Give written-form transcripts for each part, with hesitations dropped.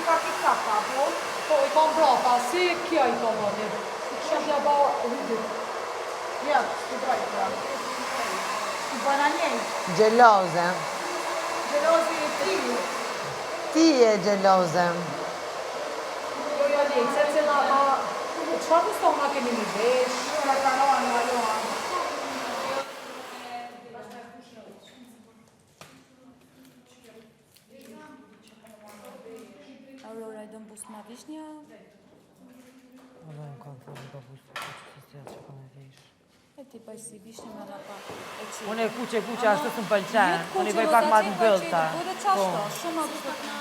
kaka, po? Po, I kam brata, si kja I kam atë? Kësha t'ja ba rrydit. Ja, të brajtë. I bananjej. Gjeloze. Gjelozi I ti. Ti e gjeloze. Jo, ja lejtë, se cena ba... Qëfar të stoma keni një vesh? Ja kanoan, valoan. Aurora I dëm bus ma vishnja. Edhe në kam thëmë do busë të që që kam e vesh. E ti pa I si vishnja me la pak. Unë e kuqe ashtu së më pëlqenë. Unë I bëj pak ma të bëllta. Bude qashto, shumë atë të të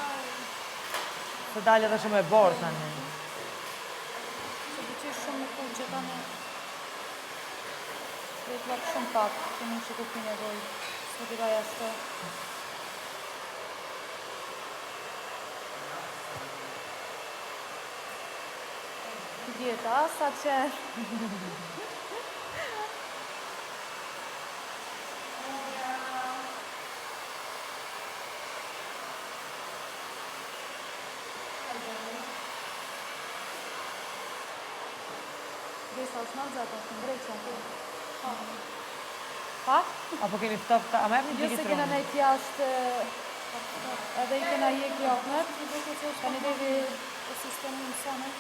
Se dalë edhe shumë e borë tani. Se të qesh shumë në kuqe tani. Dhe të lakë shumë pak, që nuk që kupin e doj. Së të raj ashtë. Djeta, sa që... Desa është në gjatë, është në breqë në të. Pa? Apo kemi ftofta, a merë një Jo gjikit se kena ronë? nejtë jashtë, edhe I kena je kjoknët, ka një devi e sistemi në sanë.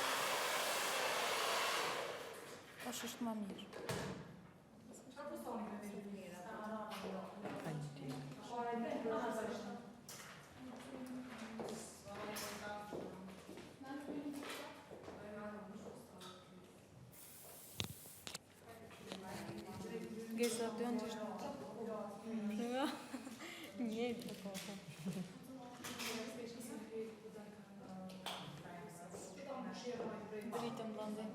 Është ma mirë. Gesa të janë që është në njëtë të kota. Dritëm blondin.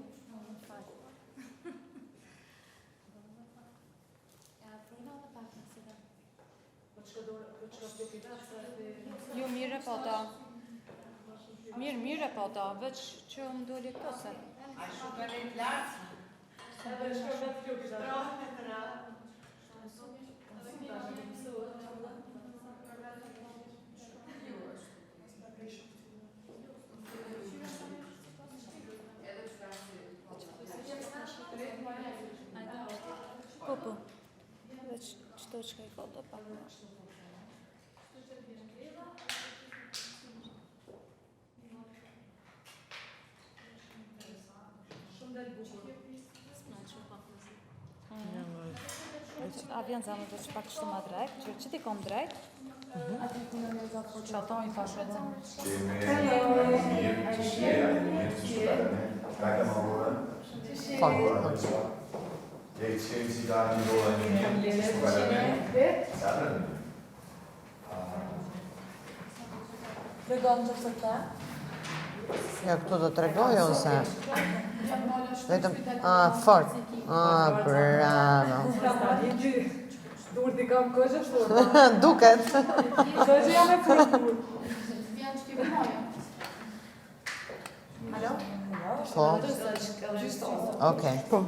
Jo, mire po ta. Mire po ta, veç që më doli këtose. A shumë e një lartë? Po. Veç qëto që ka I kota pak. A vjen zamë dhe që pak kështu ma drejt, që ti kom drejt? Që ata I thashe dhe. Je čim si dá ní dovolení, Tregon që se ta? Ja, këtu do të regoj ose? Vetëm, fort. Bravo. Dur t'i kam kështë shtu. Duket. Kështë jam e fërtur. Vjen që ti vëmoja. Alo? Po. Okej. Po.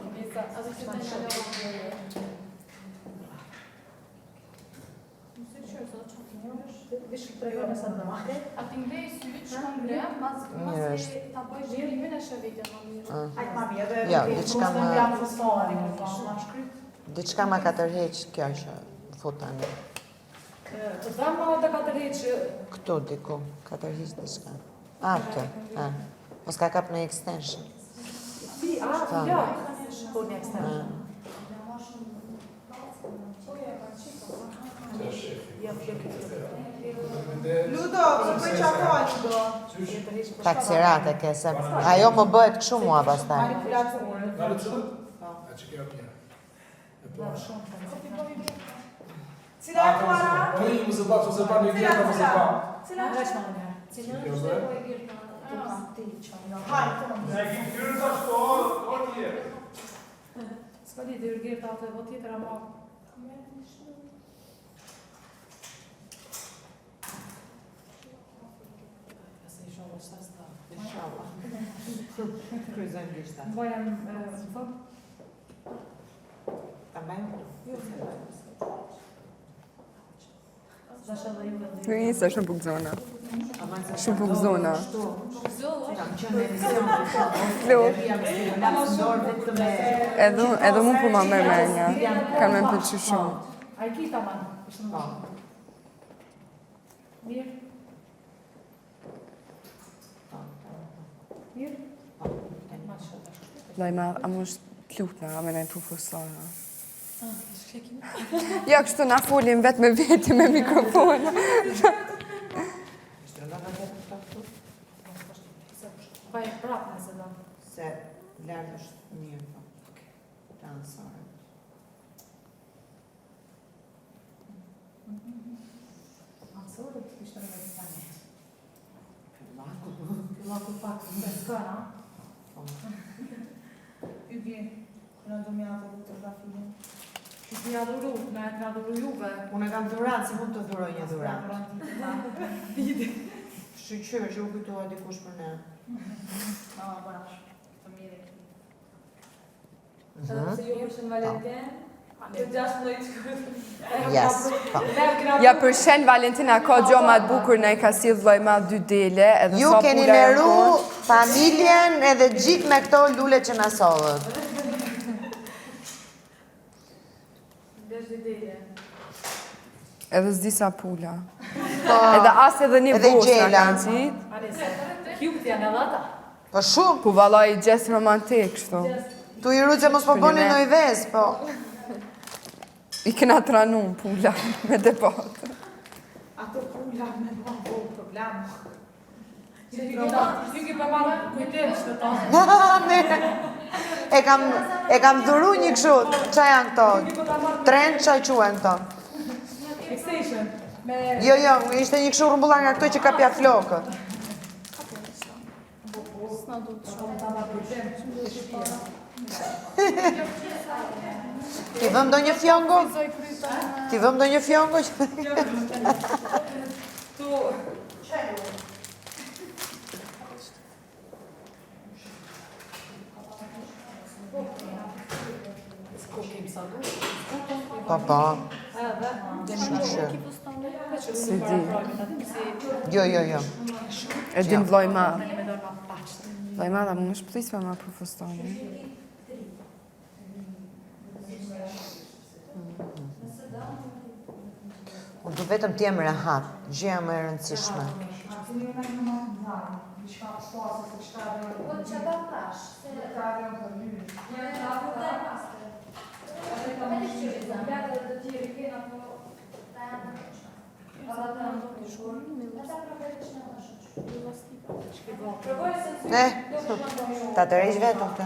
A ti ngrej syt, shkon ngrem, mas ta bëj zhjerimin e shëvitin më mirë. Ja, diçka ma ka tërheq kjo që futani. Të dhamë ma të ka tërheq. Këtu diku, ka tërheq diçka. Atë, mos ka kap në extension. Si, ja. Po një extension. Ludo, të bëj qafoj, Ludo. Taksirate ke se ajo më bëhet kështu mua pastaj. Cila e kuara? Mu se bak, se bak, një vjetë, mu se bak. Cila e kuara? Cila e kuara? Hajde. E ki kërë të ashtu, o tje. Ska di dhe urgirë të atë, vë tjetër ama. Kryzojmë gjishta. Bëjëm, më thot? Ta bëjmë? Zasha dhe ju dhe dhe. Nisë është në bukë zona. Shumë për gëzona. Edhe mu për ma mërë menja. Kanë me më pëlqy shumë. A i kita man, ishtë në bashkë. Mirë. Mirë? Lajma, a më është t'lutna, a me nejnë profesora. Ja, kështu na folim vetë me veti me mikrofona. Pa e prapë nëse do. Se lartë është mirë, po. Dansore. Dansore, ishte në Pakistani. Laku pak, në skëna. Ju vjen, në do më ato fotografinë. Që t'i adhuru, me e t'na adhuru juve. Unë e kam dhurat, si mund të dhuroj një dhurat. Shqyqyr që u kujtoha dikush për ne. Bash, të mirë. Mhm. Se ju është në Valentin, të 16 shkurt. Yes, po. Ja, për shenë Valentina ka gjo ma të bukur në i ka si vlojma 2 dele. Ju keni leru familjen edhe gjithë me këto lule që na sollët. Edhe s'di sa pula. Po, Edhe as edhe një Edhe bosh na gjela. kanë qitë. Anese, kjubët janë edhe ata. po shumë. Po valla i gjesë romantik, shto. Tu i ru që mos po boni në i ves, po. I kena tranun pula me debatë. Ato pula me bëvo problem. Ju ki përmarë kujtet që të tonë. E kam dhuru një kështu, qa janë këto? Tren, qa i quen këto? Fixation. Jo, ishte një kështu rumbulla nga këto që kapja flokët. Ti vëm do një fjongo? Ti vëm do një fjongo? Po, po. Si di. Jo. E dim vloj ma. Vloj ma, da më është pëtis me ma profestoni. Unë du vetëm t'jem rehat, gjëja më e rëndësishme. Ta të rejsh vetëm këtë.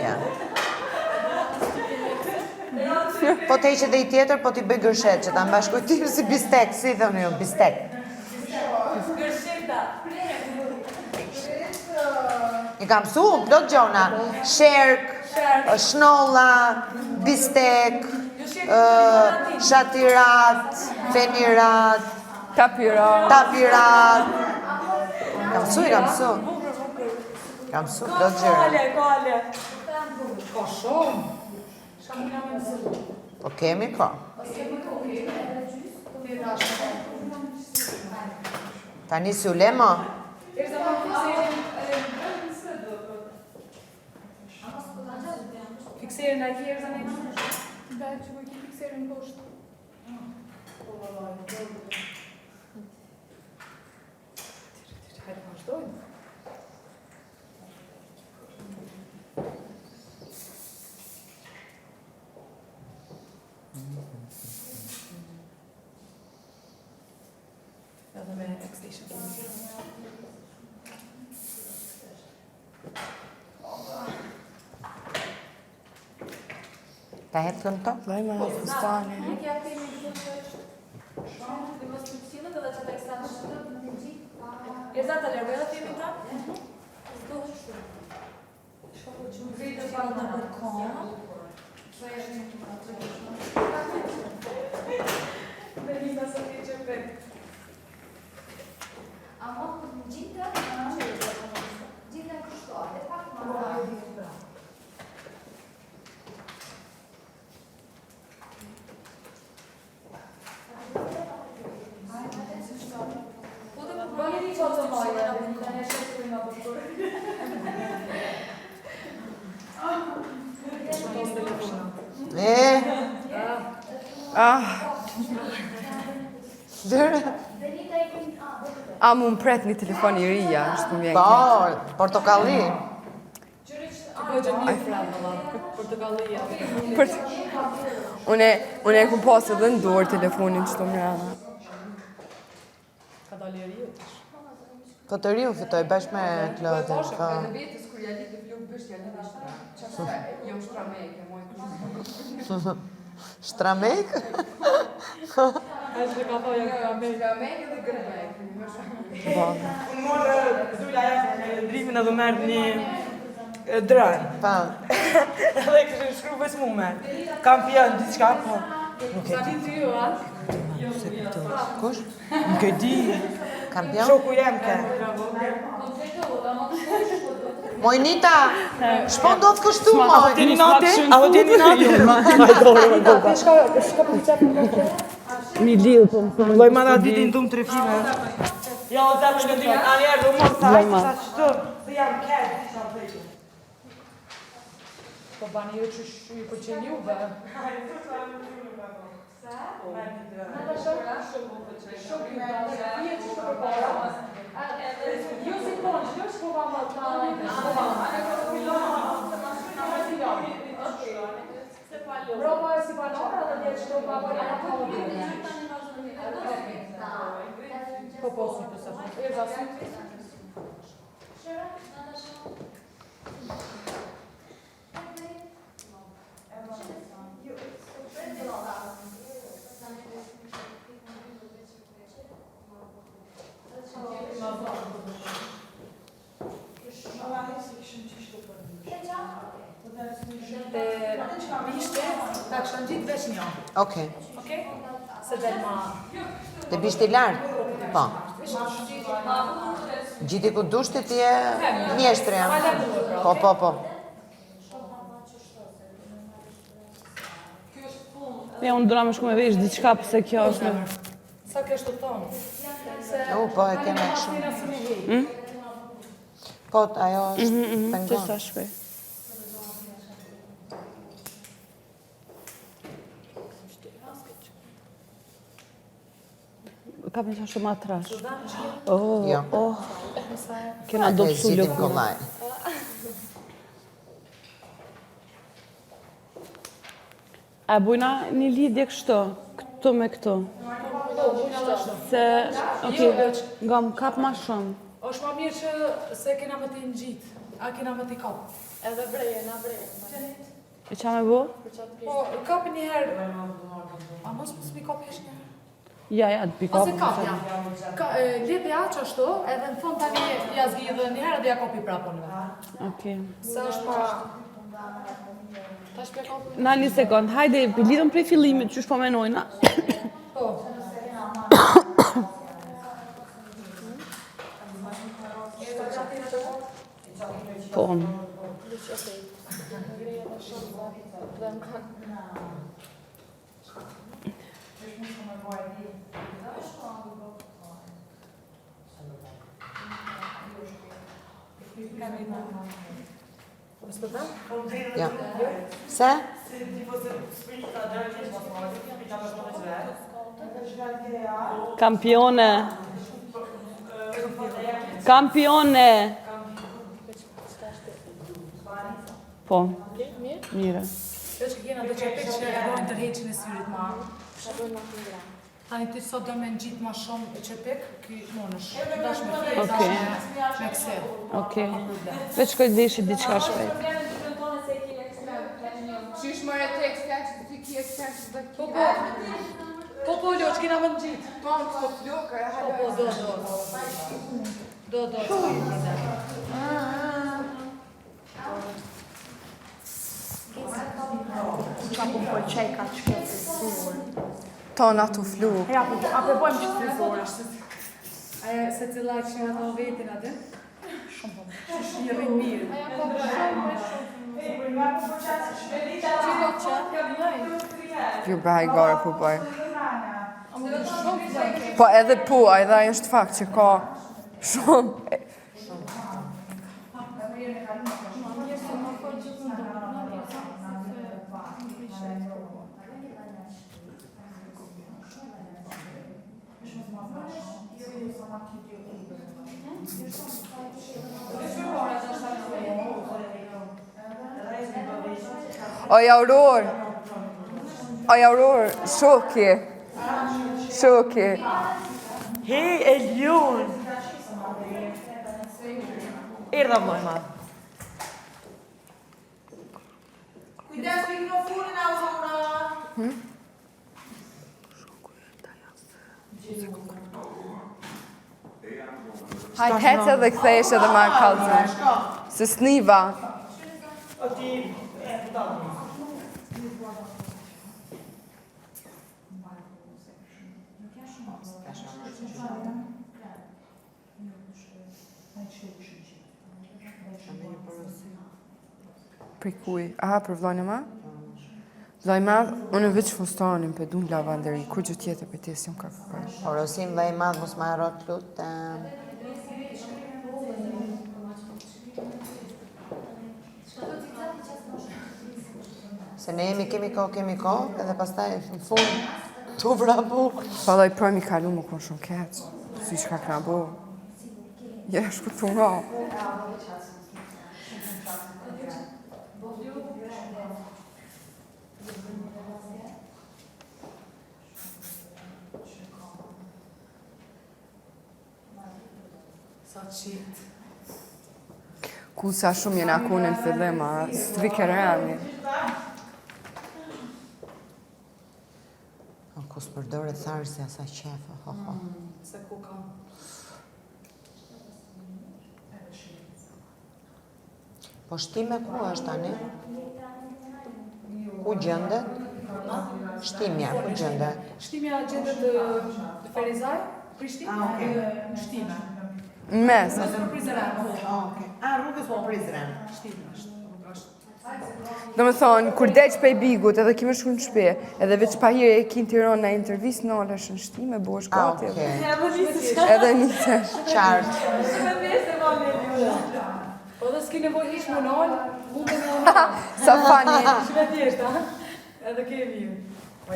Ja. Po të heqe dhe i tjetër, po t'i bëj gërshet, që ta mbashkujtim si bistek, si thënë ju, bistek. I kam su, plot gjona, sherk, shnolla, bistek, shatirat, fenirat, tapirat. Kam su. Kam su, plot gjëra. Ka shumë. Po kemi ko. Tani si u lemo? Fikserën e kjerë zane? Da që ku ki fikserën poshtë. Hajde vazhdojnë. Edhe me extension. Ta hep të në to? Vloj ma profestoni. Esatto, le vuoi la timida? sot të majë, në shqesë nga bukur. Dërë? A mu më pret një telefon i rija, është më vjen Po, portokalli. Unë e ku pasë edhe në dorë telefonin që të më rana. Ka dalë i riu. Po të riu fitoj bashkë me Klodin. vetës kur ja lidhë fluk bështë, ja lidhë shtra. Jo shtrameke, moj Shtramek? A që ka thoja Shtramek edhe gërbek. Unë morë Zula drimin edhe merë një drën. Pa. Edhe kështë shkru vës mu merë. Kampion, diçka, po. Nuk e di. ty ju, a? Kush? Nuk e di. Kampion? Shoku jem ke. Mojnita, shpo do të kështu, moj. Dini nate? Apo dini nate? Shka për qepë në të? Mi lidhë, po më thëmë. Loj madha ditin të më trefime. Jo, o zemë në dimin, anjerë do mos sa qëtë. Se jam kërë, sa përgjë. Po bani ju që ju përqen juve. Ju si tonë, që është shkova më të Roba e si banora dhe djetë shkova më të Po posu të se përë. E zasit. Bishte, ta kështë në gjitë veç një. Okej. Okej? Se dhe ma... Të bishti lartë? Po. Gjiti ku dushti ti e mjeshtri, ja? Po, po, po. Unë dura me shku me vesh diçka pëse kjo është me... Sa kështë të tonë? Po, e keme shumë. Po, ajo është Të pengon. sa shkoj. Ka për shumë atrash. Jo. Kena do E pësu zhitim lëku. kollaj. A bujna një lidhje kështu, këtu me këtu. Se, nga më kap ma shumë. është ma mirë që se kena më t'i në gjitë, a kena më t'i kapë. Edhe breje, na breje. E qa me bu? Po, kapë një herë. A mos më s'mi kapë hesh një herë? Ja, të pika. Ose kapë, ja. Lidhja që ashtu, edhe në fund tani ja zgjidhe një herë dhe ja kapi prapë në. Okej. Se është pa... Ta shpe kapë? Na një sekund, hajde, lidhëm prej fillimit, që shpo menojna. Po. Po. Ja. Se? Kampione. Kampione. Po. Mire. Jo që kena do që që e dojnë tërheqin e syrit ma. Tani ti sot do me në gjitë ma shumë e qepik, ki monësh. Dash me frej, dash me kse. Okej. Veç shkoj deshit diçka shpejt. Qysh më tekst, ja që të ki ekstens dhe Po, po, Ljo, që kena më në gjitë. Po, këto flokë, e Po, po, do. Qa po më përqej ka që këtë frizur. Tona të flukë. Ja, a po bojmë që frizur është. Aja se cila që nga të vetin atë? Shumë po. Shumë një rrinë mirë. Aja po shumë. Që do të qatë? Ju bëhaj gara po bëj. Shumë Po edhe po, a edhe ajo është fakt që ka Shumë. Oj, Auror. Oj, Auror, shoki. Shoki. Hej, Elion! Erdha vllajma. Kujdes mikrofonin Aurora. Hajt hece dhe kthesh edhe marrë kallëzën. Se sniva. O ti Për kuj? Aha, për vllajën e ma? Vllai madh, unë veç fustanin për dum lavanderi, kur gjë tjetër për ti s'jam ka kërkuar. Porosim dhe i madh mos ma harrot lutem. Se ne kemi kohë, edhe pastaj në fund tu vrapu. Fallaj për mi kalu më konë shumë keq, si që ka këna bo. Je shkutu nga. Sa qitë. Ku sa shumë jena kone në fillim, a strikerani. Kus përdore tharë si asa qefë, ho. Se ku kam. Po shtime ku është tani? Ku gjëndet? Shtimja, ku gjëndet? Shtimja gjendet të Ferizaj, Prishtinë, në Shtime. Në mes. Në Prizren. Rrugës po Prizren. Shtime është. Do me thonë, kur deq pe i bigut, edhe kime shku në shpe, edhe veç pa hire e kinë Tiron në intervjist, në alë është në shtime, bo është gati. Edhe njëtesh. Qartë. Po dhe s'ki nevoj ish më nalë, mund të në Sa fani. Shme t'jeshtë, edhe ke mirë.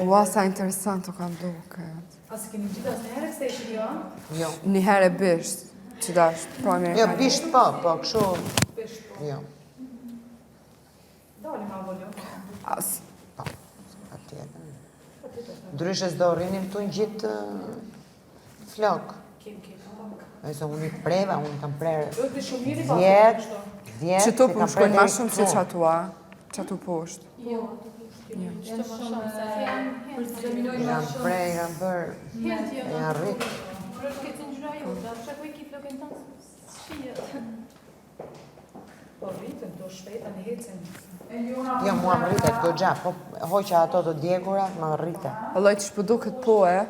Ua, sa interesant të kam duke. A s'ki një gjitha s'ne herë këse ishë jo? Jo. Një herë e bisht, që dasht, po Amerikanë. Jo, bisht po, këshu. Jo. Dali ma voljo. As. Pa tjetër. Ndryshe s'do rrinim të në gjithë flok. Kim. Ese unë i preva, unë kam prerë Do të shumë mirë i pa. 10, Që tu për më shkojnë ma shumë se qatua, qatu poshtë. Jo. Janë shumë se I kam prej, i kam bërë, e janë rritë. Por është këtë në gjyra ju, da përshë ku i ki flokën tonë, shijet. Po rritën, do shpeta në hecen. Jo, mua më rritet gogja, po hoqa ato të djegurat, më rritet. Alloj që shpëdu këtë po, e?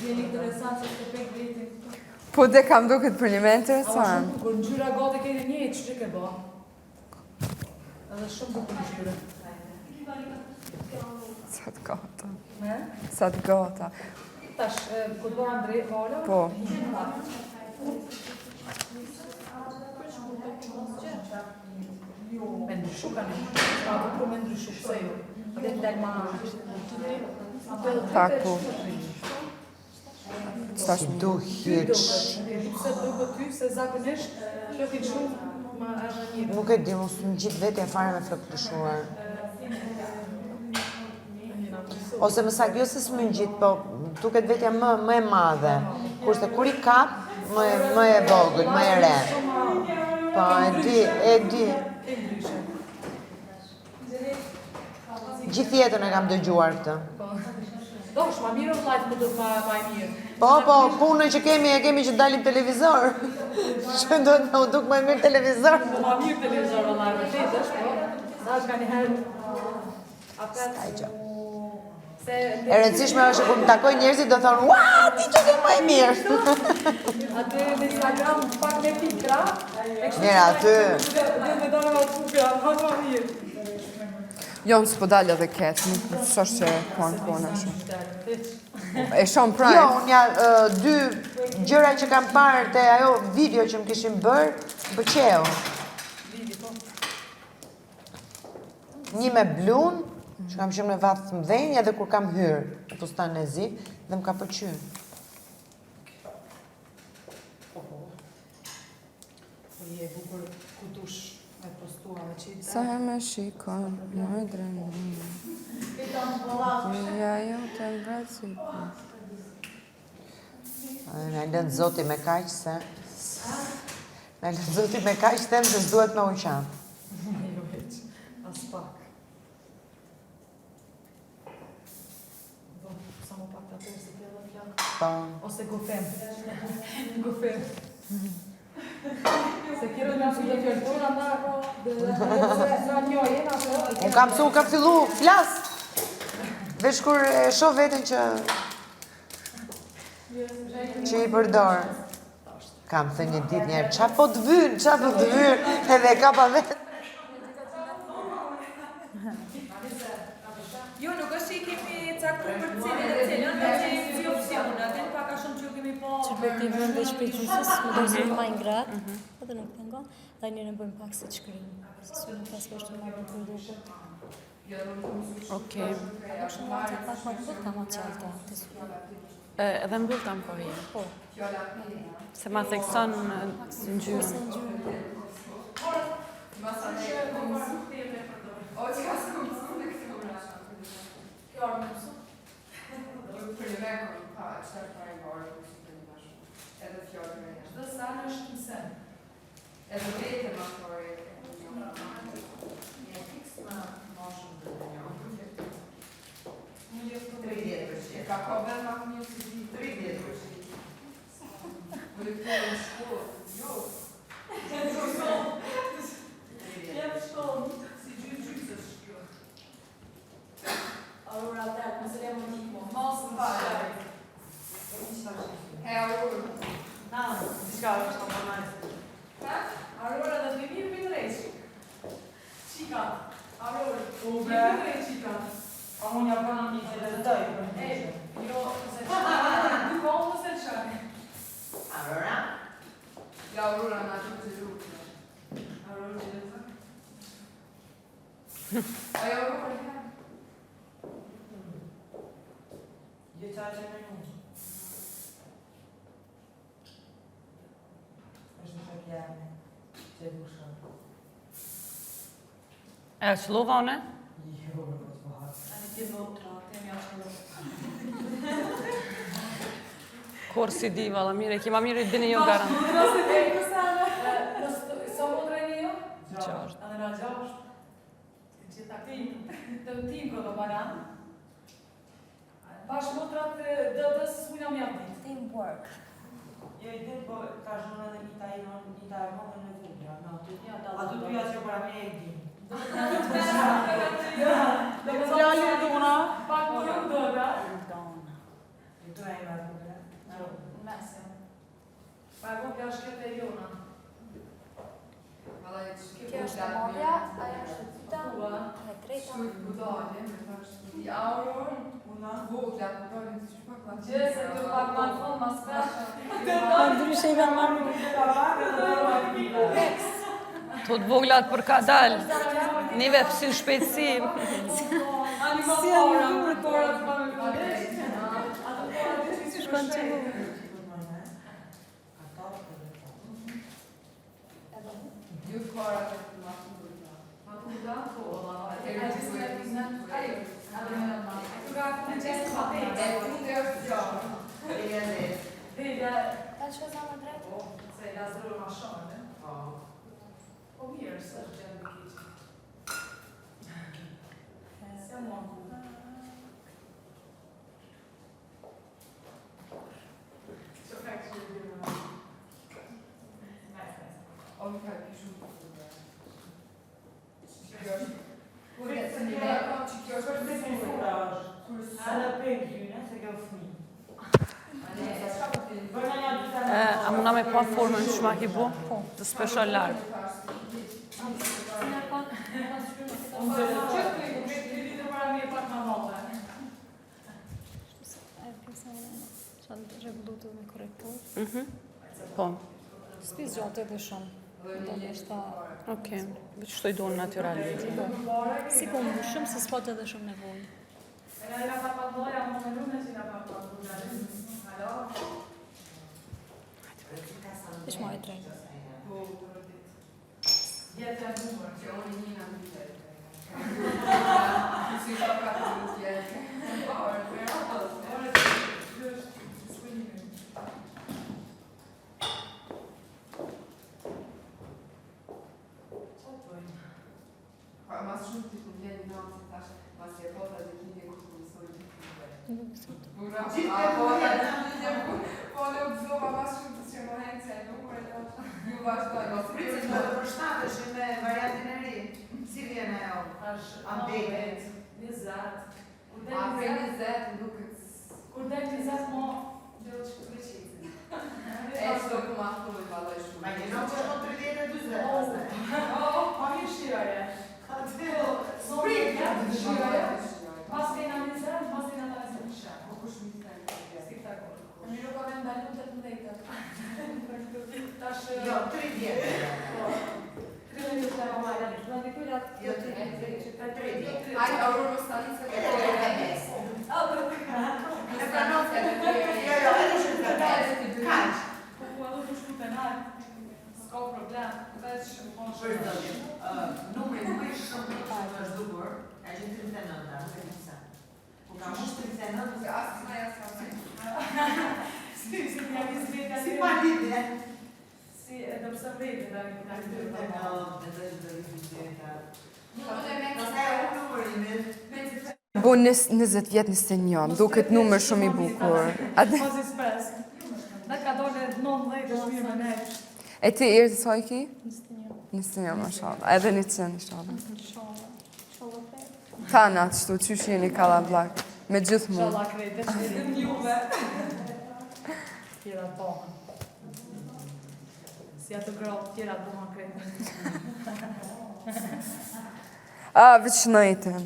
Vjen interesant se të pek vritin. Po dhe kam duket për një me interesant. Kur në gjyra gati keni një, që ke ba? Edhe shumë bukur në gjyra. Sa të gata. Me? Sa të gata. Tash, kur bo Andrej Vala? Po. Me ndryshu ka një. Ka bukur me ndryshu, pëse jo? Dhe të dalë ma... Tak, po. Si du hiq. Se duke ty, se zakonisht, flokit shumë, ma është një. Nuk e di, mos në gjithë vetja fare me flok të shuar. Ose më sakë, jo se s'më në gjithë, po duket vetja më e madhe. Kurse kur i kap, më e vogël, më e re. Po, e di. Gjithë jetën e kam dëgjuar këtë. Do, shma mirë o vlajtë më duke ma e mirë. Po, punën që kemi që dalim televizor. Që do të më duk më e mirë televizor. Ma mirë televizor o vlajtë, vërtet është, po. Sa është ka një herë... Ska i gjë. Se... E rëndësishme është kur më takoj njerëzit do thonë, ua, ti që ke më e mirë. Atë në Instagram pak me fikra. Njëra, aty. Dhe me dojnë nga të fukra, ma mirë. Jonë s'po dalë edhe ketë, nuk shosh që punë shumë. E shumë prajë? Jo, unë dy gjëra që kam parë të ajo video që më kishin bërë, pëqeo. Një me blun, që kam shumë në vatë të mdhenjë, edhe kur kam hyrë në pustan e zi, dhe më ka përqyrë. Je bukur ku dush me postua me qitë. Sa e me shikon, më drenë. Ja, jo të mbratë si për. Në lënë zoti me kaqë se... Në lënë zoti me kaqë them se s'duhet me uqanë. Jo heq, as pak. Sa më pak të atërë se të edhe flakë. Ose gofem. Gofem. Se kjerë nga që dhe fjallëtura nda ako dhe njojën apo... Unë kam fillu flasë. Vesh kur e shoh veten që i përdor. Kam thënë një ditë njerë, qa po të vyrë, edhe e ka pa vetë. Jo, nuk është që i kemi caktur për cilën, dhe kemi si opcion, atë pak a shumë që kemi po... Që përtivën dhe shpejtësës, më do zë majnë gratë, edhe nuk të ngon, dhe njërën bëjmë pak se të shkrim, se su në pas kështë të marrë për duke. Okej. Shumë marrë të pak marrë të kamat qalta të su. Edhe mbyll ta më kohje. Po. Se ma thekson në gjyrën. Aurora, dhe të mirë për të rejshë. Qika. Aurora, të mirë për të rejshë, qika. A unë ja përnë një që dhe dojë për një. Jo, se qaka. Duko unë se qaka. Aurora? Ja, Aurora, nga që të rrugë. Aurora, që dhe të Ajo, Aurora, që dhe Je qa që me një. është në shakjane, që du shumë. E qëllova une? Jo, në këtë bëhat. Ani të votra, të mja shkëllë. Kur si di, vala mire, kima mire i dini jo garant. Nëse të e kësane, sa më drejni jo? Gjasht. Anë nga gjasht. Që ta tim këtë baran. Bashkë motrat dëdës ujna mja ditë. Teamwork. Jo, i dhe po ka shumë edhe një taj më dhe në vundja. A të tuja që para me e di. Fjallë të una. Pak më ju dëda. I të e me vundja. Mese. Pak më pja shkete e jona. Kjo është modja, ajo është dyta, e treta. Gjese të pak ma në fond, ma s'kashë. Ndryshe i kanë marrë. To të voglat për ka dal. Nive pësin shpejtësi. Animatora, për tora të pa me përgjë. Shkon që mu. Ta që za më drejtë? Se la zdrojë ma shumë, po mirë, së është gjenë në kiqë. Se mua ku. Që fekë që e bërë në. O më ka kishu të të që kjo është. Kërë se një dhe, që kjo është për të fura është. Edhe për gjyne, se kjo fëmi. A muna me pa formën që ma ki bu? Të special lartë. Unë dhe që të gjatë me korrektor. Po. S'pis gjatë edhe shumë. Do nështë Okej. Çto i duan natyralit. si ku më shumë se s'pat edhe shumë nevojë. Ish ma e drejtë. Me variantin e ri, si vjen ajo? Update. 20. Afër 20 duket. Kur del 20 mo, do të shkëlqej. Sto ku ma thuj vallaj shumë. Ma që nuk është 30-40. Pa mi shiraje. Shiraje. Pas kena 20, pas kena 20. Po kush mi thënë? Spektakol. Mirë po vend dalë 18. Tash Jo, 30. Aj, Aurora Stalica Edhe të mes. Ne pranon se edhe Jo, edhe shumë të mes. Kaq. Po do të shku penal. S'ka problem. Veç Për zëdhje, numri nuk është shumë që është dukur, e që 39, nuk e njësa. Po ka mush 39, se asë ma jasë ka si pa lidhje. Si edhe pse vete da Bu 20 vjet 21, duket numër shumë i bukur. Pozi spres. Da ka dole 19 është mirë me ne. E ti irë sa i ki? 21, mashallah. Edhe 100, inshallah. Tana të shtu, qysh jeni kalablak? Me gjithë mund. Inshallah krejt, dhe që në juve. Tjera bohën. Si atë gropë, tjera bohën krejt. Veç nëjten.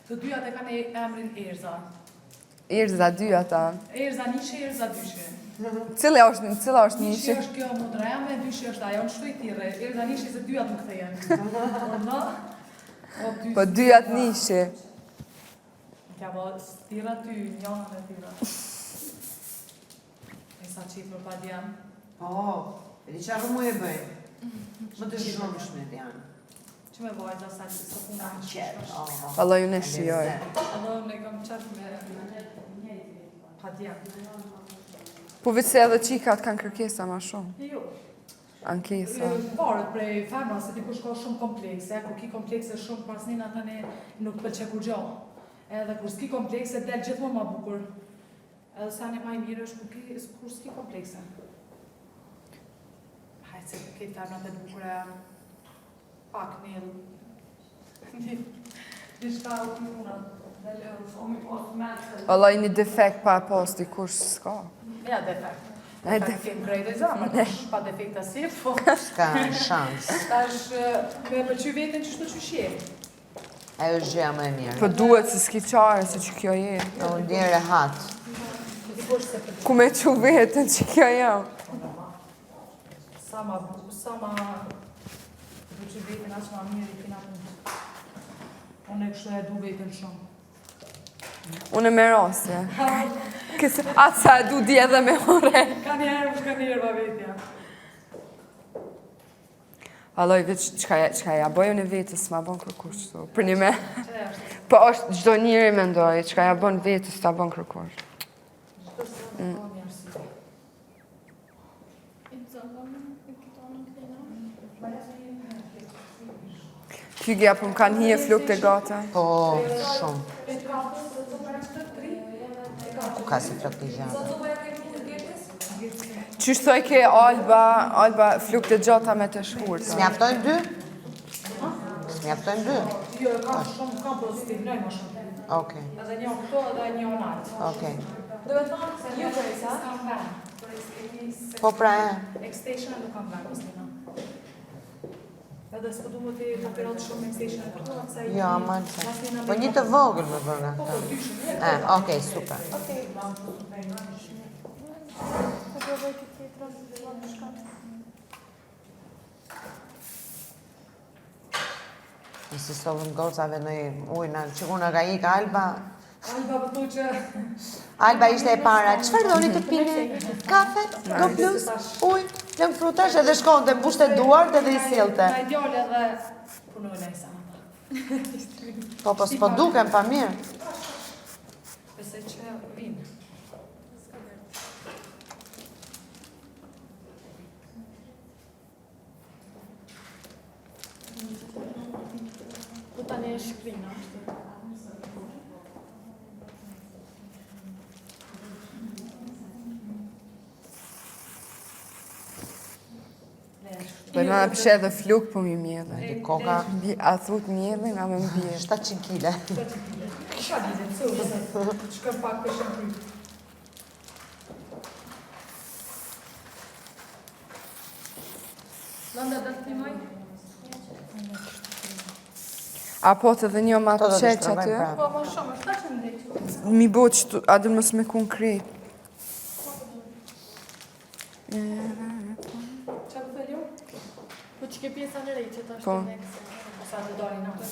Të dyjat e kanë emrin Erza. Irza, dy ata. Erza nishe, Erza dyshe. Cila është Nishe nishi? është kjo mundra jame, dyshe është ajo, në shtoj tire. Erza nishe se dyjat më këthejen. Po dyjat nishi. Kja bo, tira ty, njënën e tira. E sa qifër pa djemë. Po, e di qarë mu e bëj. Më të shumë shmet janë. Që me bojt asaj që së puna në Qetë, Valla ju në shioj. Edhe ne kam qatë me pa djemë. Po veç se edhe qikat kanë kërkesa ma shumë. Jo. Ankesa. Parët prej femra se dikush ka shumë komplekse, kur ki komplekse shumë pas njën atëne nuk pëlqe kur gjo. Edhe kur s'ki komplekse del gjithmonë ma bukur. Edhe sa ne ma i mirë është kur s'ki komplekse. Hajtë se këtë femrat e bukure pak njëllë. Dishka u puna. Valla i një defekt pa pas dikush s'ka. Ja, defekt. E Defekt kemë krejt e zamër, pa defekt asje, po. Ska shans. Tash me pëlqy vetën që shtu që shje. Ajo është gjëja më e mirë. Po duhet se s'ki qare se që kjo je. Po unë djerë e hatë. Ku me që vetën që kjo jam. Sa ma pëlqy vetën aqë ma mirë i kina mund. Unë e kështu e du vetën shumë. Unë e me rasje. Atë sa e du di edhe me hore. Ka njerë ba vetja. Alloj, veç, qka ja bëjë në vetës, ma bon kërkush. Për një me. Po është gjdo njëri me ndoj, qka ja bon vetës, ta bon kërkush. Kygja për më kanë hije fluk të gata. Po, shumë. Ku ka si flok të gjatë? Qysh thoj ke Alba fluk të gjata me të shkurta? S'mjaftojnë dy? S'mjaftojnë dy? Jo, ka shumë, ka pozitiv, nëj ma shumë. Okej, Edhe një këto edhe një onat. okej. Do me thonë se një për e sa? S'kam ben. Po pra e? Extension nuk kam ben, Kristina. Edhe s'po du më të kapirat shumë me station e këtu, se... Jo, aman se... Po një të vogël me bërë nga këta. Okej, super. Nësi sovëm gocave në ujna, që ku në ka i ka Alba... Alba vëtu që... Alba ishte e para, qëfar doni të pine? Kafe, go plus, uj, lëmë frutash edhe shkonte, mbushte duart edhe i silte. Na ideale edhe punojnë e sa në ta. Po s'po duken pa mirë. Besoj që vinë. Po tani e shkrina. Po e nga pëshe edhe fluk, po mi mjedhe. Koka... A thut mjedhe, nga me mbje. 700 kile. Qa dite, shkëm pak për shumë kryt. Landa, dhe të timoj? A po të dhe një ma të qeq aty? Po, ma shumë, është të ndekë. Mi bo që a dhe mës me konkret. Qa të të liu? Po që ke pjesa në rejtë që të Po. ashtë të nekse. Po sa të dojnë në të.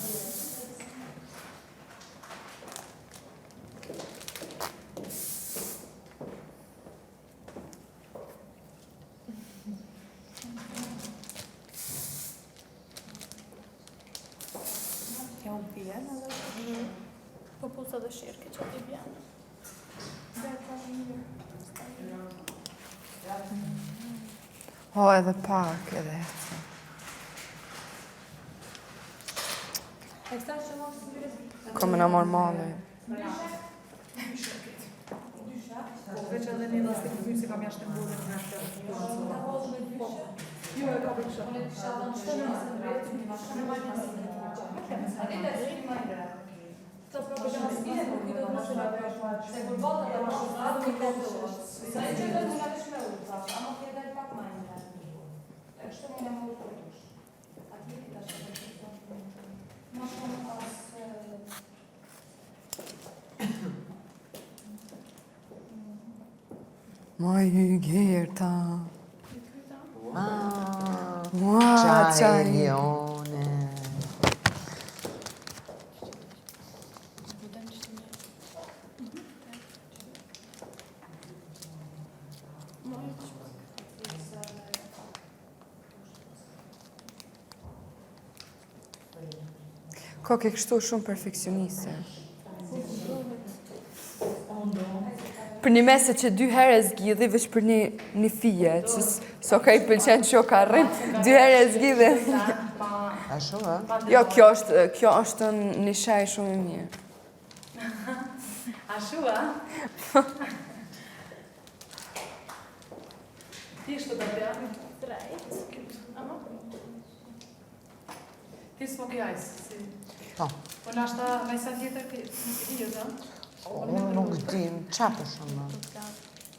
Ja u bjenë edhe... Po pusa dhe shirke që t'i bjenë. O, edhe pak, edhe ecë. Kom në mor malë. Veç edhe një dhe stikë të si kam jashtë të mbudin në të. Jo, e ka për kështë. Ma i gjerta. Qaj Leone. Ko ke kështu shumë perfekcioniste. Për një mese që 2 herë e zgjidhi, veç për një fije, që so ka i pëlqen që ka rrën, 2 herë e zgjidhi. A shumë, e? Jo, kjo është një shaj shumë e mirë. A shu, a? Ti shtu të të janë? Drejt. Ama? Ti s'mo kjajsë, si... Po. Po nashta me sa tjetër këtë të Unë nuk dim, qa për shumë?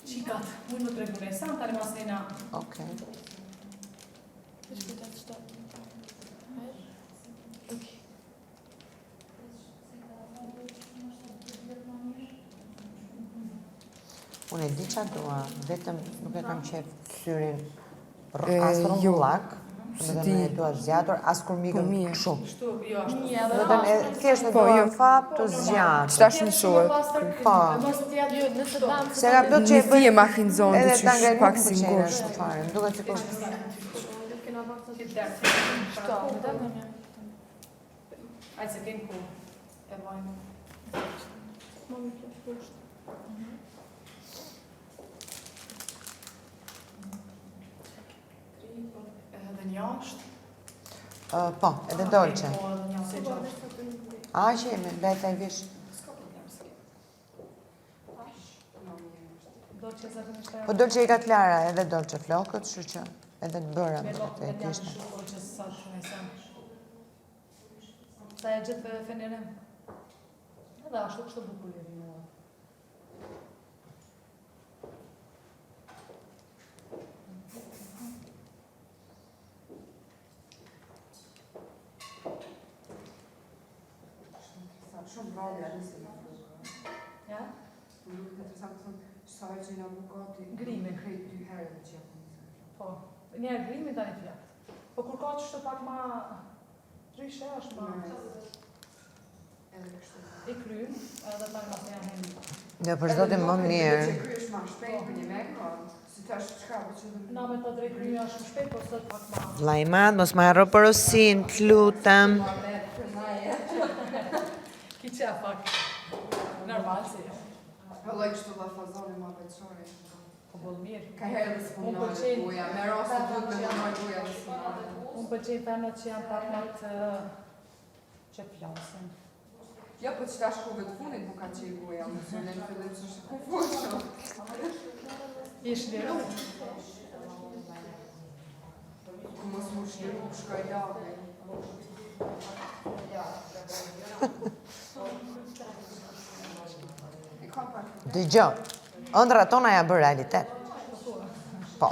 Qikat, unë më tregu me sa, tani mas njëna. Okej. Të shkutat qëto. Unë e di qa dua, vetëm nuk e kam qef syrin Jo. as rrumbullak, dhe me dua zgjatur, as kur mikën mirë. shumë. Shtu, jo, ashtu. Vetëm e thjesht me Po, dua jo. në fap të zgjatur. Qëta është në shohet? Po. Mos t'ja jo, nëse dam... Se ka plot që Një e bëj... fije ma rinzon, Edhe të qysh pak si ngusht. ngusht. Fare, më duket sikur... Kena bërë Ti derë, Shto, dhe më një. ajë se kemë ku, e vajnë. Më më kjo shkusht. Edhe një ashtë. Po, edhe dolce. Po, edhe një se gjashtë. A, që jemi, beta i vish. S'ka problem, s'ke. Dolce zërë në shterë. Po dolce i ka Klara, edhe dolce flokët, shu që edhe të bërëm Me të janë kishtë. shumë dolce sa shumë e sanë. Sa e gjithë fenirem. Edhe ashtu kështë bukur e vinë. Shumë bravo, nisë. Ja? Nuk të interesant të thonë, sa e që në avukati, Grimi. krejt 2 herë dhe që japon. Po, njerë grimi tani të jakt. Po kur ka që shtë pak ma rrishe, është ma Edhe kështu. i krym, edhe tani ma se janë hemë. Jo, për zotin më mirë. Që kryesh ma shpejt për një meko, si tash çka po që dhe... Na me të drejt krymi është më shpejt, po sot pak ma... Vlla i madh, mos më harro porosin, të lutem. Ki që pak normal si. Vëlloj kështu dhe fazoni ma veçore. Po bëllë mirë. Ka herë dhe s'punoj Unë pëlqen- buja, me rrasë të duhet me punoj buja dhe s'punoj. Unë pëlqen femnat që janë pak ma të... që flasin. Jo, po që ta shkove të funit bu ka që i buja, më së në fillim që shku fushë. Ish liru? Ku mos mu shliru, shkoj lave. I ka pak. Dëgjoj, ëndra tona ja bërë realitet. Po.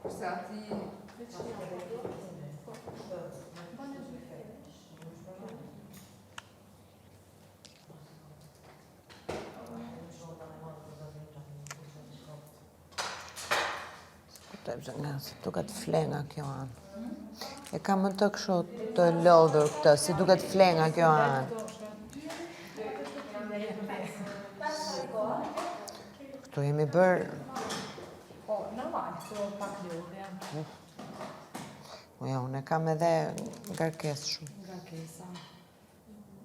Kurse ati... Nga si duket flenga kjo anë. E ka më të kështu të lodhur këtë, si duket flenga kjo anë. Këtu jemi bërë... Po, normal, këtu pak lodhja. Jo, unë e kam edhe ngarkes shumë. Nga kesa.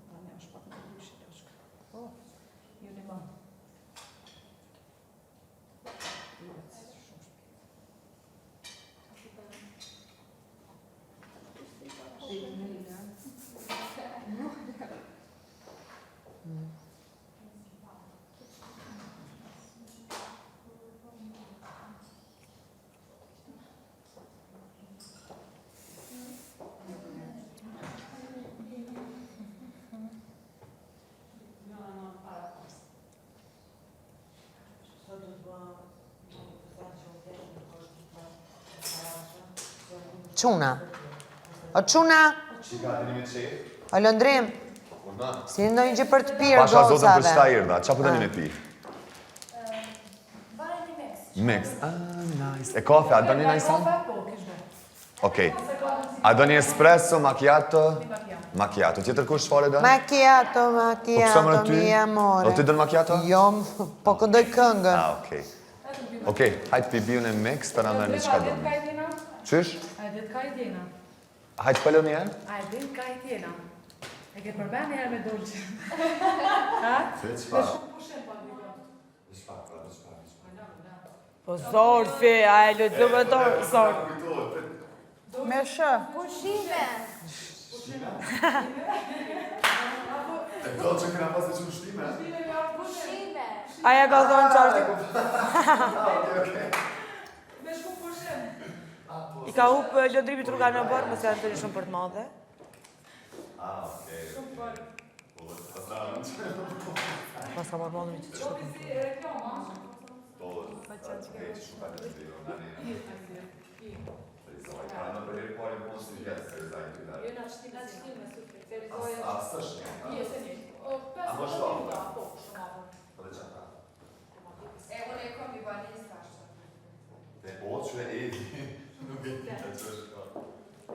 Tani është pak më dyshit është. Po, ju një ma. Quna. O quna, Qika, të një me qefë? o lëndrim, Urna. si ndonjë gjë për të pirë Pasha zotën për gocave. qëta irda, qa për të një me pi? Mix. Nice. E kafe, a do një najsan? Po, kishbe. Okej. A do një espresso, macchiato? Macchiato. Tjetër kush fare do? Macchiato, Po pësa më macchiato, në ty? mi amore. O ti do në macchiato? Jo, po këndoj këngën. Ah, okej. Okej, hajtë pi biu në mix, për në mërë një qka do A në. e dit ka i djena? Qysh? A e dit ka i djena? Hajtë pëllë një herë? A e dit ka i djena? E ke përben një herë me dolqë. Ha? Se Me qëpa? shumë pushim pa djena. Po Zorfi, a e lëtë me dorë, Zorfi. Me shë. E do që këna pas e që shtime? Aja ka thonë qartë. Me shumë pushim. I ka hupë lëndrimit rruga në bërë, mëse janë të një shumë për të madhe. Ah, okej. Pas ka marrë madhe me që të shumë.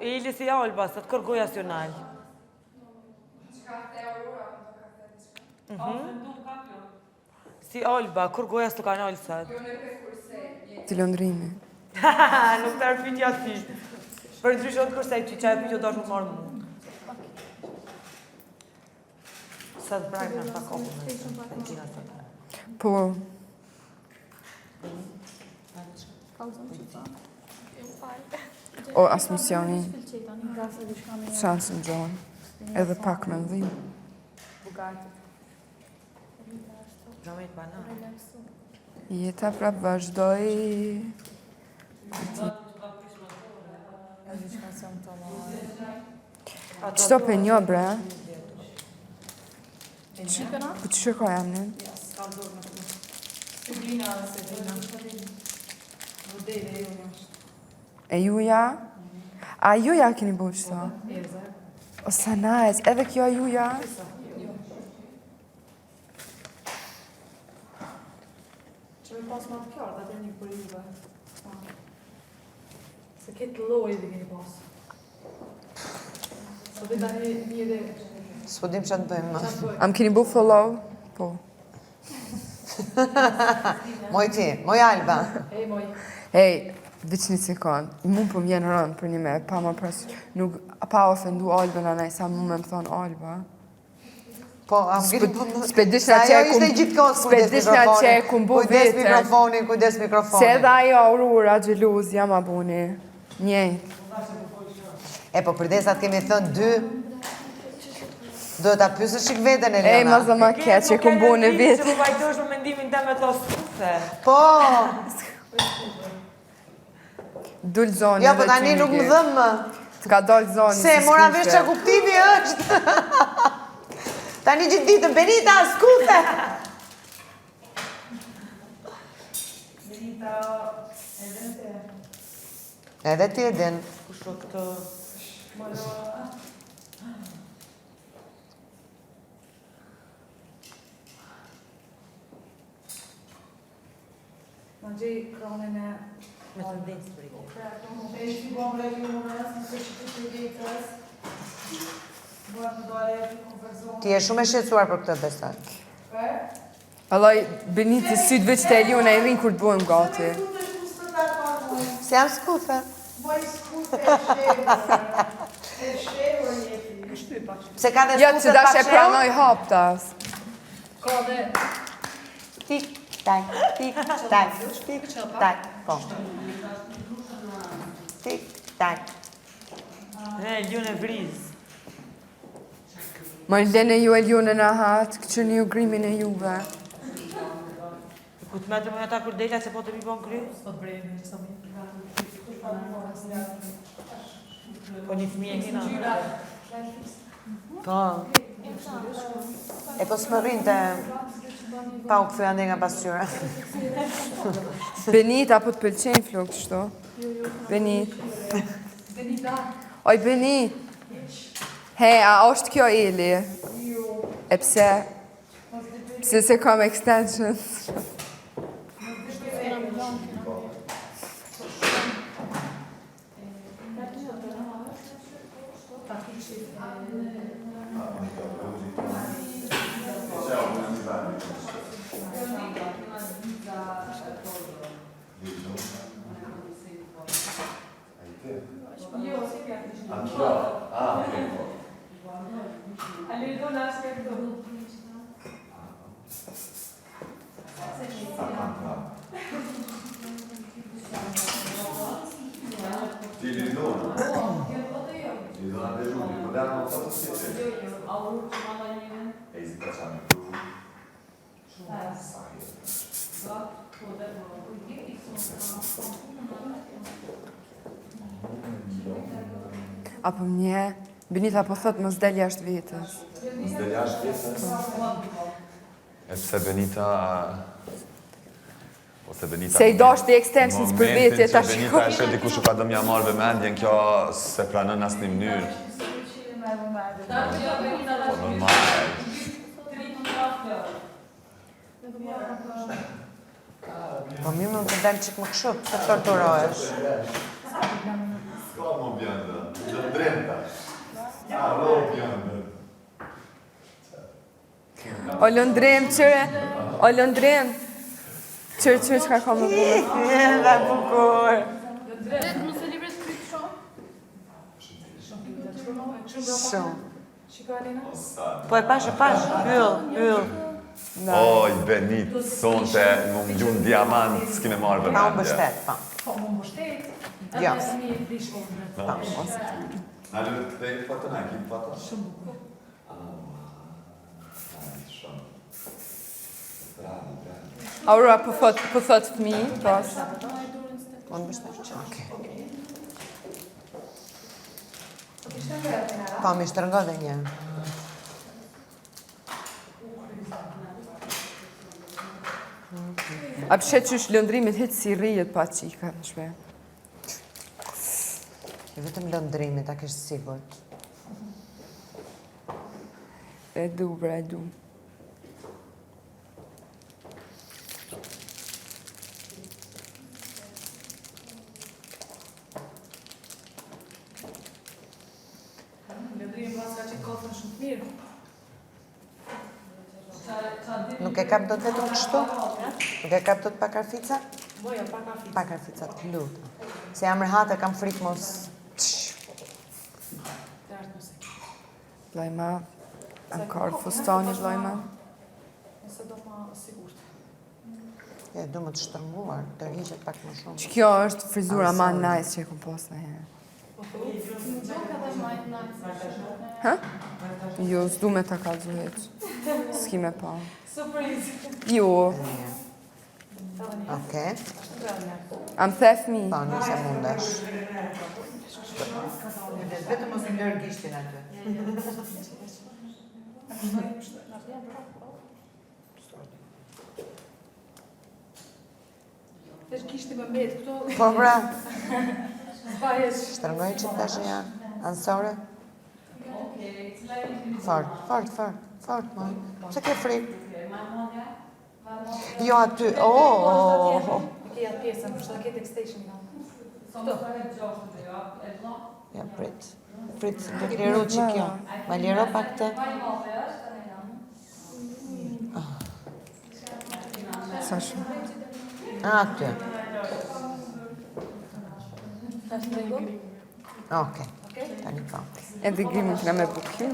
Ili si Alba, së të kërgoja së nalë. Si Alba, kërgoja së të kanalë sëtë. Ti lëndrimi. Nuk të arë pytja ti. Për ndryshon të kërsej ty, qaj pytjo do është më marrë mu. Sa të brajmë në shta kopë me të. Po, o asmisioni, shansën gjonë, edhe pak me ndhim. Gjomit banan. Jeta prap vazhdoj. Qëto për një bre? Po të shërkoj jam në? Selina, Selina. Modele ju një është. E juja? A juja keni bo qëta? Eze. O sa nice, edhe kjo juja. Që me pas ma të kjartë, atë një për juve. Se këtë lojë dhe keni pas. Së dhe tani një ide. S'po dim që të bëjmë. Am keni bu follow? Po. Moj ti, moj Alba. Ej, moj. Hej, veç një sekund, mu po m'jen rënd për një me, pa ma pres, nuk, pa ofendu Albën anaj, sa mu me më thonë Alba. Po, am gëtë Spedishna që e kumbu kujdes vete. Kujdes mikrofonin. Se edhe ajo Aurora, gjeluz, jam abuni. Njejt. E, po përdesat kemi thënë 2. Do ta pyesësh shik veten Elena. Ej, ma zëma keq, që kumbu në vete. Që po vajtosh me mendimin të me to skufe. Po, Dull zoni. ja, po tani nuk më dhëmë. T'ka dollë zoni. Se, mora vesh që kuptimi është. Tani gjithë ditën, Benita, skufe. Benita, edhe në te. Edhe ti e din. Kusho këtë... Ma gjej kronin e... Me të ndinë së përgjë. E ishtë i bom regionës, nëse që të vetës. Bëhet në dole e konverzonë. Ti je shumë e shqetësuar për këtë besoj. Alloj, Beniti, sytë veç të Eliona e rinë kur të bojmë gati. Se jam skufe. Moj skufe e shqevër. E shqevër njeti. Se ka dhe Ja, skufe që dash e pa pranoj haptas. Ka dhe... Tik, tak, tik, tak, tik, tak, po. Tik, tak. Ne, ljune vriz. Marlene ju Eliona në hatë, këtë një grimin e juve. Ku të metë më ata kur delja se po të mi bon kry? Sot brejnë, sa mi. Po një fëmije kina. Po. E po s'më rrinte pa u këthuja ndë nga pasqyra. Benita, po të pëlqenjë flok, qështu? Benit. Benita. Oj, Benit. He, a është kjo Eli? E pse? Pse se kam extensions? Apo mje, Benita po thot mos del jashtë vetës. Mos del jashtë vetës? E pse Benita... Ose Benita... Se I dosh të extensions për vetje, ta Momentin që Benita e shë dikush u ka dëmja marrë vëmendjen, kjo se pranën asë një mënyrë. Po normal. Po mirë më të dalë qik më këshu, të torturohesh. S'ka më bjëndë, në dremta. Alo bjëndë. O Londrem, qëre, o Londrem. Qërë që ka ka më bërë. Dhe bukur. Shumë. Po e pash, yll. Oj, Benit, sonte më më gjunë diamant, s'kime marrë Pa unë vëmendje. bështet, pa. Po, më mbështet. Jo. Edhe mi e prishko. Alë, këte e foto, na e kim foto? Shumë bukur. Shumë. Bravo, bravo. Aurora po thot fëmi, pas. Unë bështet. Okej. Pa, mi shtërngo dhe një. A pëshet që është lëndrimit hitë si rrijet pa qika në shpe. I vetëm lëndrimit, a kështë sigurt. E du, bre, e du. Ledri mbas ka qenë kafën shumë të mirë. Nuk e kap dot vetëm kështu? Nuk e kap dot pa karfica? Boja, pa kafica. Pa karfica, të lutem. Se jam rehate, kam frikë mos... Vlajma, am karë fustani, vlajma. Nëse do ma sigurt. E, du më të shtërnguar, të rrishet pak më shumë. Që kjo është frizura ma nice që e kom pas në herë. Ha? Jo, s'du me ta kalzu heq. S'ki me pa. Surprise. Jo, Okej, am thef mi. pa, nëse mundesh. Vetëm mos i lërë gishtin aty. Vesh kishti më mbet këto. Po, bra, Bajes. shtërngoj që të tash janë. Ansore? Fort, ma. Pse ke frikë? Jo aty, Ke jatë pjesën, për shtë ke tekstation nga. Ja, prit, do të liru që kjo. Ma liro pak të. Sa shumë. Aty. Okej, tani po. Edhe grimin që nga me bukim.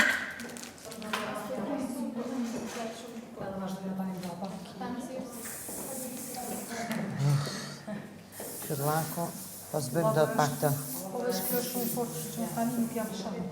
Ky llako, po s'bëjmë dot pak të. Po vesh kjo është shumë fort, që më tani nuk jam shumë.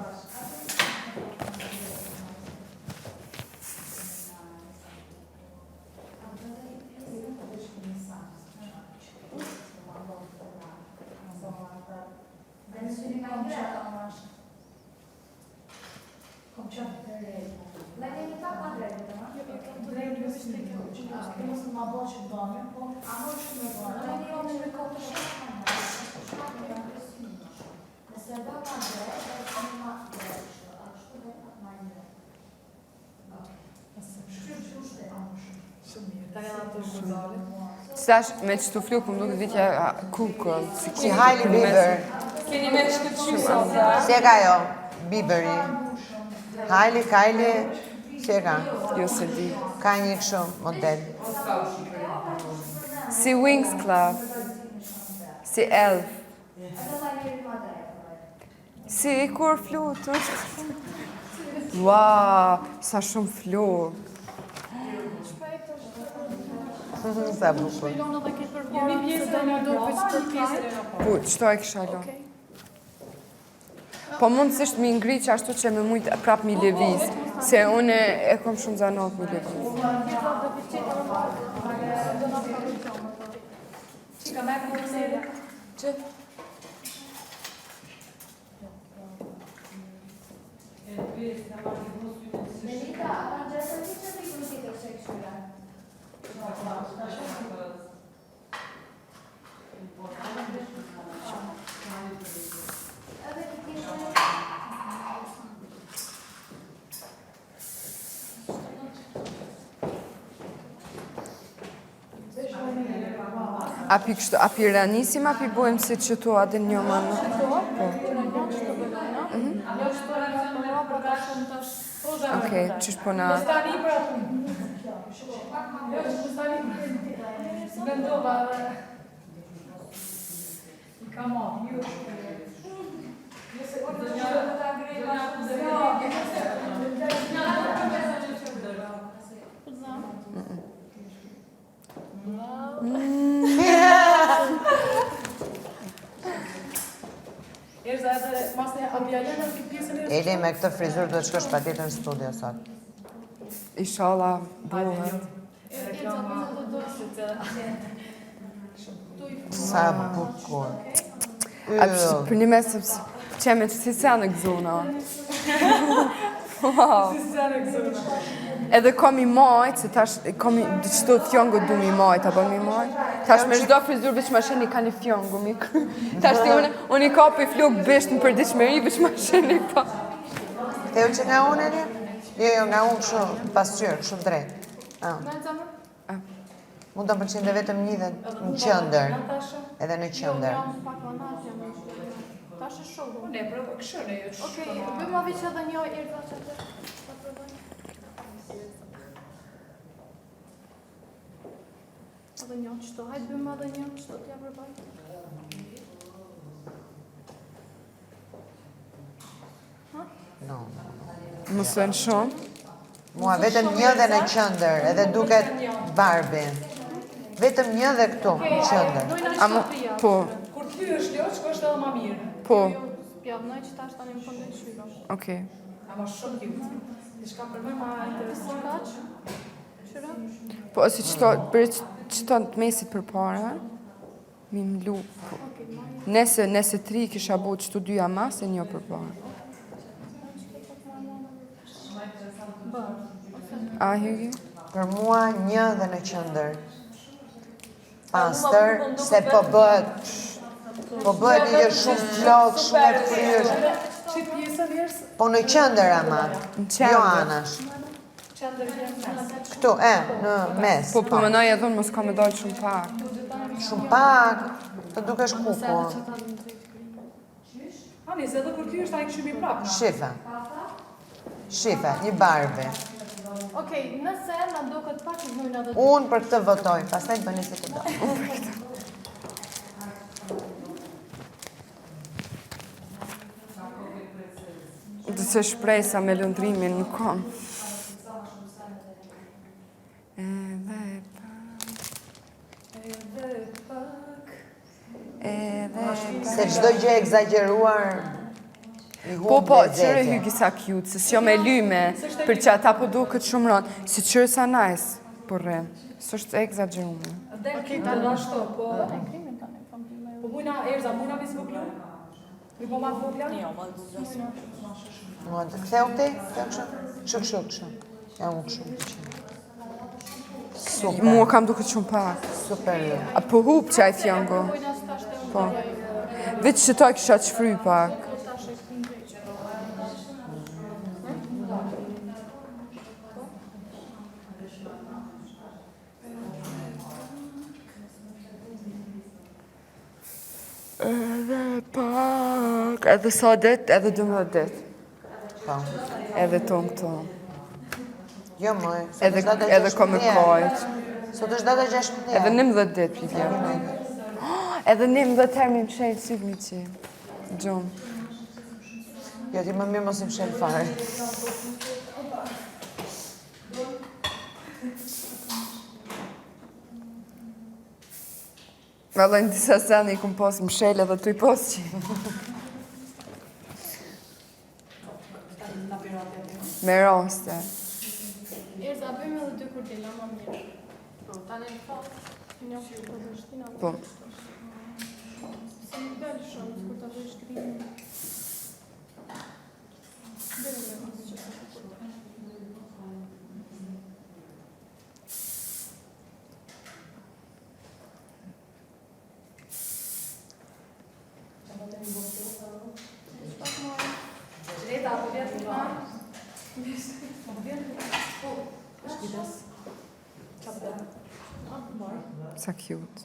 Stash, me që të flukë, më duke vitja kukëll. Si Hailey Bieber. Keni me shkëtqy sot, Si e ka jo? Bieberi. Kylie, si e ka? Jo se di. Ka një kështu model. Si Wings Club. Si Elf. Si kur flutë. Wow, sa shumë flutë. Sa bukur. Jemi pjesë në do për pjesë. Po, qëto e kisha lo? Po mundësisht mi ngri që ashtu që me mujtë prap mi leviz, se une e kom shumë zanot mi leviz. Api kështu, api ranisim, api bojmë si që tu adë një më në... Okej, qështë po na... Eli, me këtë frizur do të shkosh pa tjetër në studio sot. Inshallah, buhet. Sa bukur. Për një mesë, qeme që si se në gëzuna. Wow. Edhe kom i majtë, se tash, kom i qëto fjongo du mi majtë, apo mi majtë. Tash me shdo frizur veç ma sheni ka një fjongo mi. Tash ti unë i ka për i flok bisht në për diqmeri veç ma sheni pa. Teo që nga unë e një? Jo, nga unë kështu pasqyrë, kështu drejt. Mund të pëlqente vetëm një dhe në qëndër. Edhe në qëndër. Tash është shumë. Ne provoj kështu ne jo. Okej, bëjmë avë që edhe një erdha çatë. Edhe një çto, hajde bëjmë edhe një çto t'ja përbaj. No. Më sën shumë. Mua vetëm një dhe në qëndër, edhe duket Barbie. Vetëm një dhe këtu, në qëndër. Ama, po, Kur ty është ljoç, është edhe më mirë. po, Pjavnoj që tash tani më këndoj shpyro. okej. Ama shumë cute. Diçka për më ma interesant kaq. Qëra? Po, ose qëto, për qëto të mesit për para, mi mlu, po. Nese 3 kisha bo qëto 2 ama, se një për para. A, Hygi? Për mua një dhe në qëndër. Pastër, se po bëhet një shumë flok, shumë e fryrë. Qit pjesën njerës? Po në qëndër ama, qëndër. jo anash. Qëndër vjen mes. Këtu, në mes. Po, po mënoj edhe unë mos ka me dalë shumë pak. Shumë pak, të dukesh kuko. Anis, edhe kur ty është ai kështu mi prapë. Shife, një Barbie. Okej, nëse na duket pak i vëjnë edhe Unë për këtë votoj, pastaj bëni si të do. Dhe se shpresa me lëndrimin nuk kam. Se çdo gjë e egzageruar i Po, humb po, qërë lezetin. Hygi sa cute, se s'jo me lyme, për që ata po duket shumë ronë, si qërë sa nice, po rren, s'është e egzagerume. Okej, ta ashtu, po. Po mujna Erza, mujna Facebook lu? Mi po ma vogla? Jo, Ktheu ti? Kështu. Ja unë kështu. Super. Mua kam duket shumë pak. Super. A po hup që ajtë jango. Po. Veç që ta kisha që fry pak. Edhe pak, edhe sa dit, edhe 12 dit. Po. Edhe tonë këto. Jo, moj. Edhe ka me kajt. Sot është data 16. Edhe 19 dit, Pivja. Edhe 19 termi më shelë si mi që. Gjumë. Jo, ti më mirë mos i më shelë fare. Valla në disa sene i kumë posë më shelë edhe të i posë që. Me raste. Erza, bëjmë edhe 2 kurdela më mirë. Po, tani në fakt, një që të vështina. Po. Se më bëllë shumë, kur të vësh grimin. Bëjmë edhe që të kurdela. Leta, po vjetë të marë? Po vjetë? Po, është kides. Qatë dhe? Marë. Sa cute.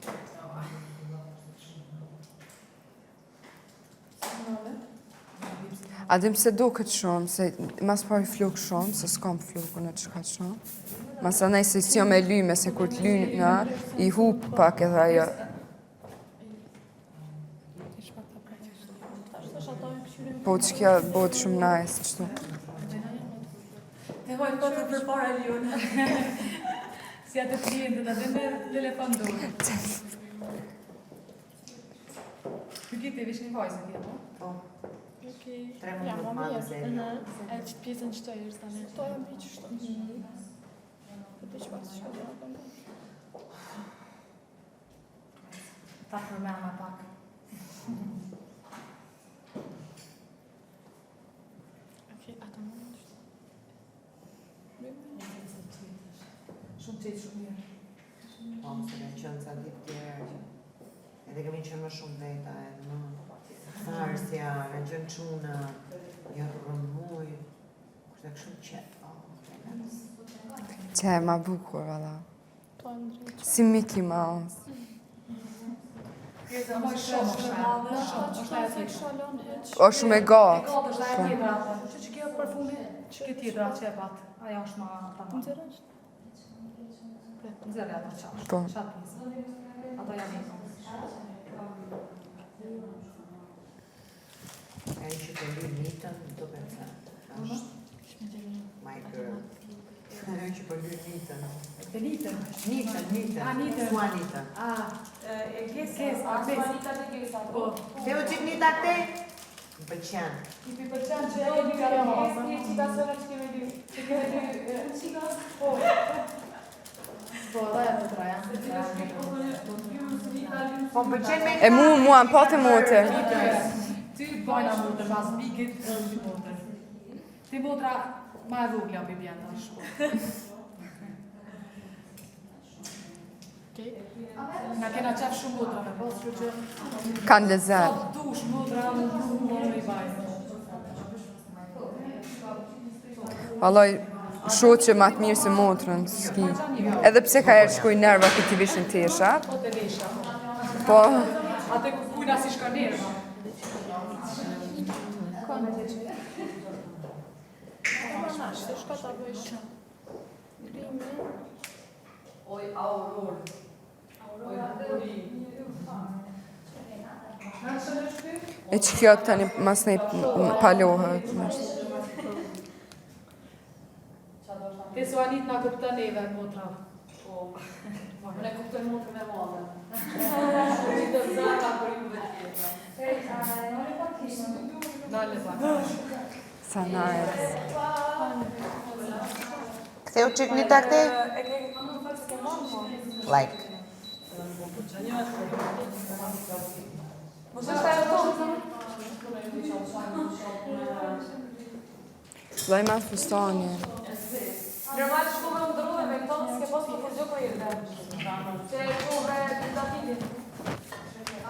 A dim se do këtë shumë, se mas pari fluk shumë, se s'kam flukun e qëka shumë. Mas anaj se si jo me lyme, se kur t'lynë në, i hup pak edhe ajo. Po që kjo bëhet shumë nice, qëtu. Te hojnë po të përpara Lion. Si atë klientë, da dhe me telefon dorë. Kërkiti, vish një vajzë tjetë, no? Po. Okej. 3 minutë ma dhe zeli. E që pjesën që të e rëzë tani. To e mbi që shto. Këtë që pasë që ka dhe në ta përmena pak. Okej, ata më në shto. Shumë qëtë shumë mirë. Po, se me qënë ca ditë tjerë. Edhe kemi qënë më shumë veta, edhe më tharsja, me gjënë quna, një rëmuj. Që e ma bukur, valla. Si Mickey Mouse. Moj shumë është ajo tjetër. O shumë e gatë. Është ajo tjetër atë. Që kjo përfumi, që kjo tjetër atë që e pat. Ajo është ma tamam. Nxerë ato qash. Po. Qatë pizza. Ato janë një. Ai që të lyë mitën, do me thënë. My girl. Ai që po lyë mitën. Benitën. Nitën. A, nitën. Thua nitën. E gesa. Po. Se u qik nita këte? Më pëlqen. I pëlqen që e një ka Po. Po, dhe e të traja. Po më pëlqen me E mua më patë mote. Ty bajna motër, mas bigit, ty motër. Ti motra ma e vogla për bjenda është. Nga kena qef shumë motra me pas, që Kanë lezet. sot dush motra më i bajnë. Vallaj, shoqe ma të mirë se motrën, s'ki. Edhe pse ka erë shkoj nerva këti vishën tesha. Po të vesha. Po, Ate kujna si shka nerva. Oj, auror. e që kjo tani mas nej palohet. Ti suanit nga kuptën neve, motra. Po. Ne kuptën motrën e madhe. Qitë zara për juve tjetër. Dale pak. Sa nice. Ktheu qik nita këte? Like. Vllai ma fustani. Normal shkove më dërruve me këto, s'ke pas të përgjo për jetë. Që e shkove të datidin.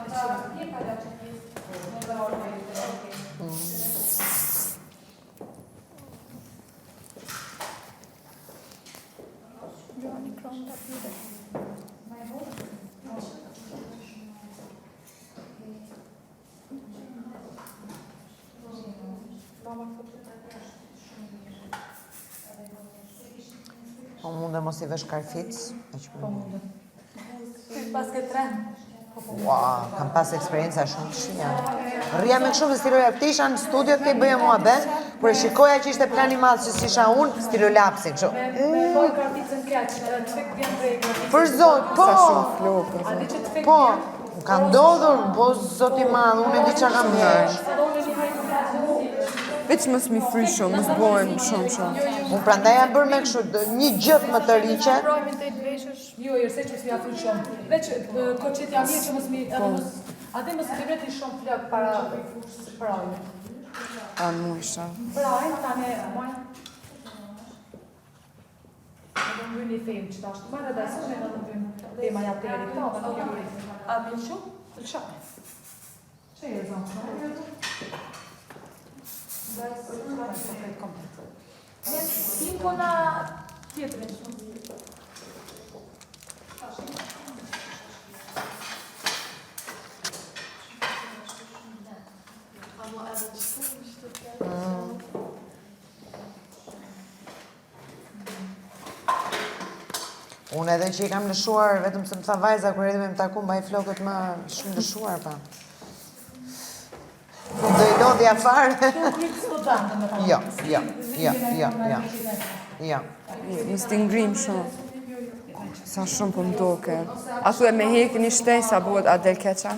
Ata, kje ka da që pjesë? Në dërruve me jetë. Po mundë mos I vesh karfic? Po mundë. Pas këtë tre. Wow, kam pas eksperienca shumë të shia. Rria me kështu me stereolapsi, isha në studio të bëja mua be, kur e shikoja që ishte plani madh që s'isha unë, stereolapsi kështu. Me pojë karticën keq, edhe të fik vjen prej karticën. Për zot, po! Sa shumë flokë. A di që të fik Po, vjen? më ka ndodhur, po zoti madh, unë e di çka kam bërë. Sa do në një hajtë Veç mos mi fry shumë, mos bohen shumë. Unë prandaj jam bërë me kështu një gjë më të riqe. Projmin të të veshësh? Jo, jërse që s'ja fry shumë. Veç, koqet jam mirë që mos mi... Ate mos të vreti shumë flak para projmin. A musha. Projm, tane, mojnë... Edhe më bëjnë I themë që tashtë. Më edhe da së me në të bëjnë tema jateri këta, dhe nuk e bëjnë. A bëjnë shumë? Të shumë. Që e zonë? Cinco na tjetërin. Unë edhe që I kam lëshuar, vetëm se më tha vajza, kur edhe me më taku, mbaj flokët më shumë lëshuar, pa. Do I lodhja farë. Jo. Mos t'i ngrim shumë. Sa shumë po më doke. A thu e me hekë një shtej sa bëhet Adel Keqa?